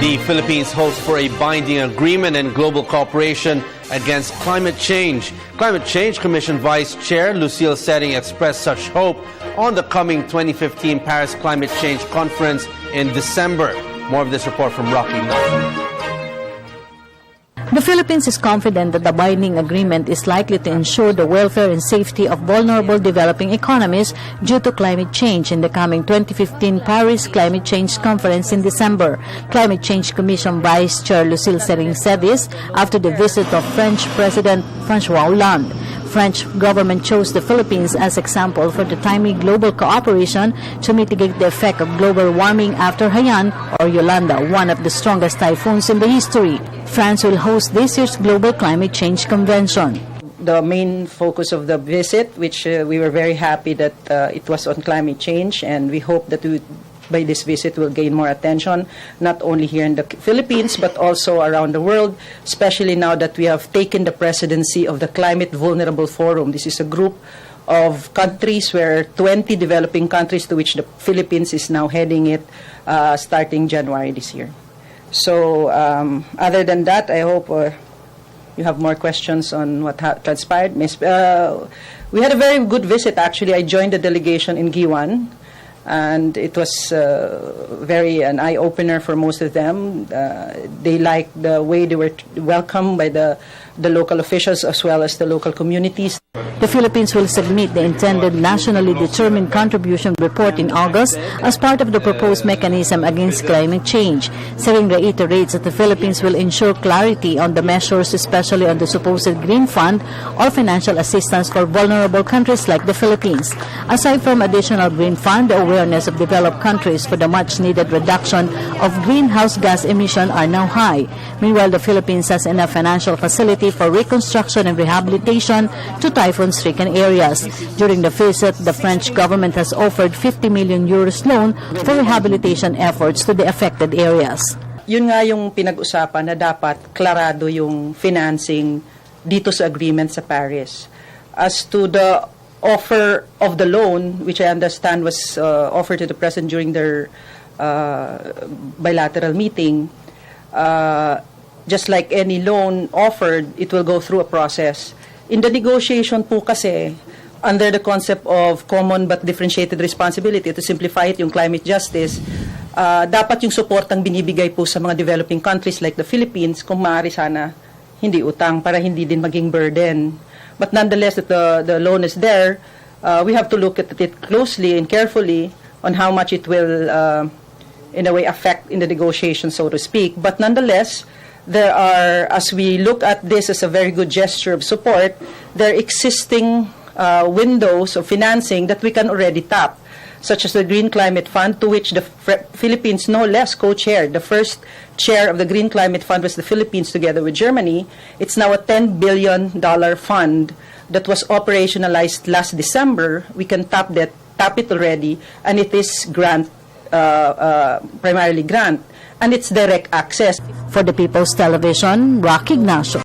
The Philippines hopes for a binding agreement and global cooperation against climate change. Climate Change Commission Vice Chair Lucille Sering expressed such hope on the coming 2015 Paris Climate Change Conference in December. More of this report from Rocky Ignacio. The Philippines is confident that the binding agreement is likely to ensure the welfare and safety of vulnerable developing economies due to climate change in the coming 2015 Paris Climate Change Conference in December. Climate Change Commission Vice Chair Lucille Sering said this after the visit of French President François Hollande. French government chose the Philippines as example for the timely global cooperation to mitigate the effect of global warming after Haiyan or Yolanda, one of the strongest typhoons in the history. France will host this year's Global Climate Change Convention. The main focus of the visit, which we were very happy that it was on climate change, and we hope that by this visit will gain more attention, not only here in the Philippines, but also around the world, especially now that we have taken the presidency of the Climate Vulnerable Forum. This is a group of countries where 20 developing countries, to which the Philippines is now heading it, starting January this year. So other than that, I hope you have more questions on what transpired. We had a very good visit, actually. I joined the delegation in Giwan, and it was an eye-opener for most of them. They liked the way they were welcomed by the local officials as well as the local communities. The Philippines will submit the intended nationally determined contribution report in August as part of the proposed mechanism against climate change. Sering reiterates that the Philippines will ensure clarity on the measures, especially on the supposed Green Fund or financial assistance for vulnerable countries like the Philippines. Aside from additional Green Fund, the awareness of developed countries for the much-needed reduction of greenhouse gas emission are now high. Meanwhile, the Philippines has enough financial facility for reconstruction and rehabilitation to typhoon-stricken areas. During the visit, the French government has offered 50 million euros loan for rehabilitation efforts to the affected areas. Yun nga yung pinag-usapan na dapat klarado yung financing dito sa agreement sa Paris. As to the offer of the loan, which I understand was offered to the President during their bilateral meeting, just like any loan offered, it will go through a process. In the negotiation po kasi, under the concept of common but differentiated responsibility, to simplify it, yung climate justice, dapat yung suportang binibigay po sa mga developing countries like the Philippines, kung maaari sana, hindi utang para hindi din maging burden. But nonetheless, that the loan is there, we have to look at it closely and carefully on how much it will, in a way, affect in the negotiation, so to speak. But nonetheless, there are, as we look at this as a very good gesture of support, there are existing windows of financing that we can already tap, such as the Green Climate Fund, to which the Philippines no less co-chaired. The first chair of the Green Climate Fund was the Philippines together with Germany. It's now a $10 billion fund that was operationalized last December. We can tap it already, and it is primarily grant, and it's direct access. For the People's Television, Rocky Ignacio.